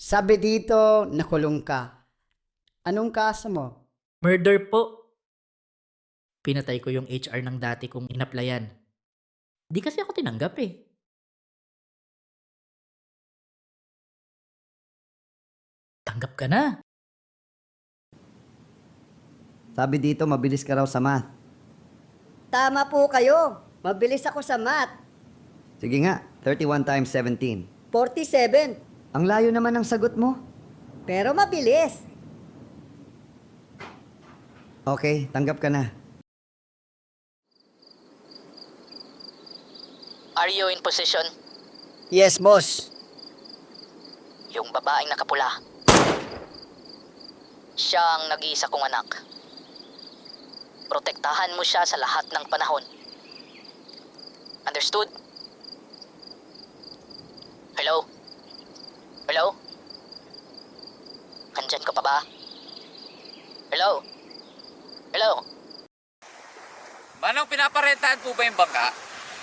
Sabi dito, nakulong ka. Anong kaso mo? Murder po. Pinatay ko yung HR ng dati kong inaplayan. Di kasi ako tinanggap eh. Tanggap ka na. Sabi dito, mabilis ka raw sa math. Tama po kayo. Mabilis ako sa math. Sige nga, 31 times 17. 47. Ang layo naman ng sagot mo. Pero mabilis. Okay, tanggap ka na. Are you in position? Yes, boss. Yung babaeng nakapula. Siya ang nag-iisa kong anak. Protektahan mo siya sa lahat ng panahon. Understood? Hello? Hello? Andyan ka pa ba? Hello? Hello? Manong, pinaparentahan po ba yung bangka?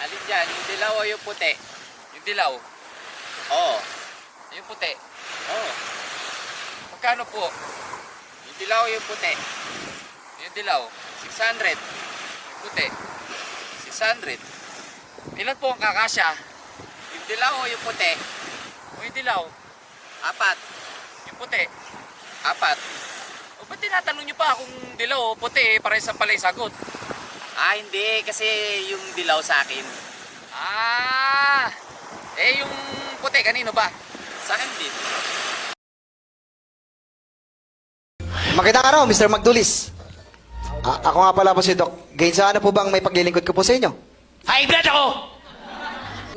Alin dyan? Yung dilaw o yung puti? Yung dilaw? Oo. Yung puti? Oo. Magkano po? Yung dilaw o yung puti? Yung dilaw? 600. Yung puti? 600. Ilan po ang kakasya? Yung dilaw o yung puti? O yung dilaw? 4. Yung puti? 4. O ba't tinatanong nyo pa kung dilaw o puti? Parehas ang pala yung sagot. Ah, hindi. Kasi yung dilaw sa akin. Ah! Eh, yung puti, kanino ba? Sa akin din. Magandang araw, Mr. Magdulis. Ako nga pala po si Doc. Gainsa, ano po bang may paglilingkod ko po sa inyo? High blood ako!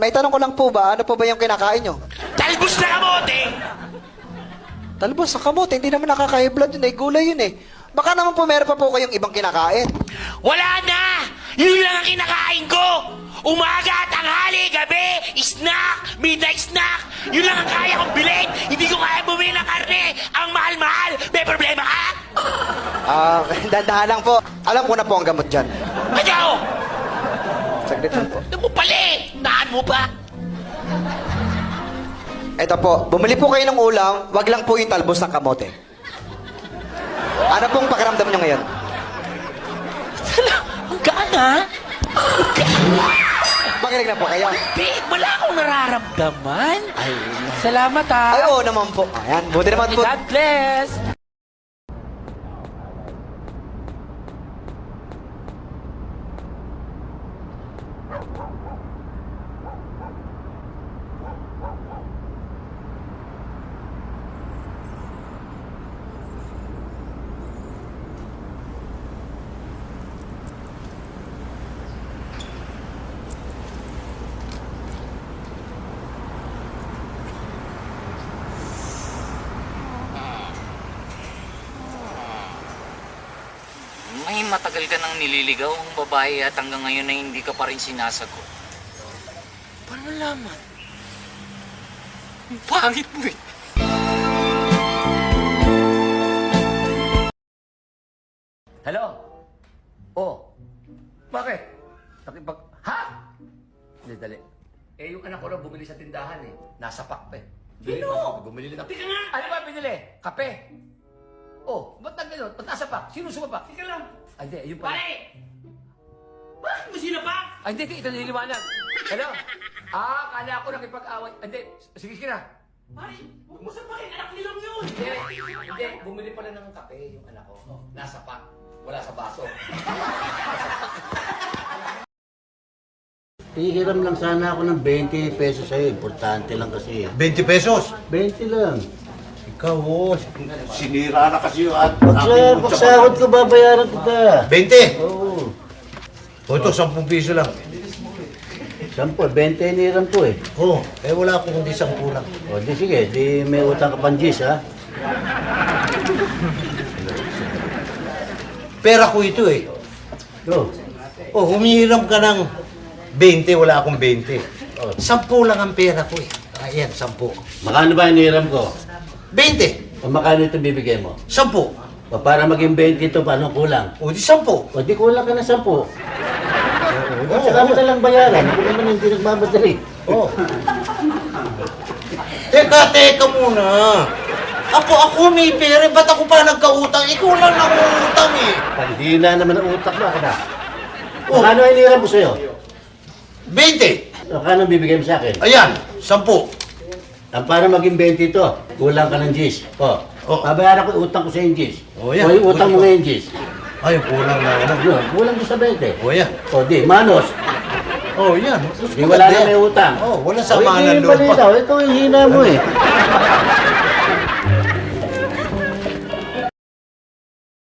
May tanong ko lang po ba, ano po ba yung kinakain nyo? Talbos na kamote! Talbos sa kamote, hindi naman nakaka-high blood yun eh, gulay yun eh. Baka naman po meron pa po kayong ibang kinakain. Wala na! Yun lang ang kinakain ko! Umaga, tanghali, gabi, snack, midnight snack! Yun lang ang kaya kong bilhin! Hindi ko kaya bumili ng karne! Ang mahal-mahal! May problema ka? Dandahan lang po. Alam ko na po ang gamot dyan. Ayaw! Saglit lang po. Ano mo pala eh? Naan mo pa? Eto po, bumili po kayo ng ulam, wag lang po yung talbos ng kamote. Ano pong pakiramdam nyo ngayon? Ang gaan ha? Makinig na po kayo. Babe, wala akong nararamdaman. Salamat ha. Ay, oo naman po. Ayan, buti naman po. God bless! May matagal ka nang nililigaw ang babae at hanggang ngayon ay hindi ka pa rin sinasagot. Paano nalaman? Ang pangit mo eh. Hello? Oh. Bakit? Ha? Hindi, dali. Eh, yung anak ko na bumili sa tindahan eh. Nasa pack pa eh. Bumili na. Tika nga! Ano ba binili? Kape. Oh, ba't na gano'n? Ba't nasa pack? Sino sumapak? Tika lang! Ay, hindi, yun pala. Pare! Bakit mo sinapak? Ay, hindi, ito nililiwanag. Hello? Kala ko nakipag-away. Hindi, sige na. Pare, huwag mo sapakin, anak nilang yun! Hindi, bumili pala ng kape yung anak ko. Oh, nasa pack. Wala sa baso. Hihiram lang sana ako ng 20 pesos sa'yo. Importante lang kasi. 20 pesos? 20 lang. Ikaw, sinira na kasi yung at... Pagsahod ko, babayaran kita. 20? Oo. O ito, 10 piso lang. 10, 20 hiniram ko eh. Oo, wala akong kundi 10 lang. O di sige, di may utang ka pang G's ha. Pera ko ito eh. Go. O, humihiram ka ng 20, wala akong 20. 10 lang ang pera ko eh. Ayan, 10. Makano ba hiniram ko? 20. O makano ito bibigay mo? 10. O para maging 20 ito, paano kulang? O di 10. O di kulang ka na 10. O di saka mo na lang bayaran. Ako naman hindi nagmamadali. Oh. Teka muna. Ako may pera. Ba't ako pa nagkautang? Ikaw lang nangungutang eh. Paghina naman ang utak mo, na. Kano ang hiniram ko sa'yo? 20. Kano bibigay mo sa akin? Ayan, 10. Ang para maging 20 ito, kulang ka ng G's. Babayaran ko yung utang ko sa yung G's. Yan. Yung utang mo ngayon G's. Ay, kulang na ano. Yun, kulang doon sa 20. Yan. Di, manos. Yan. Di wala na may utang. Wala sa mga Hindi, loob mali daw. Ito yung hina mo eh.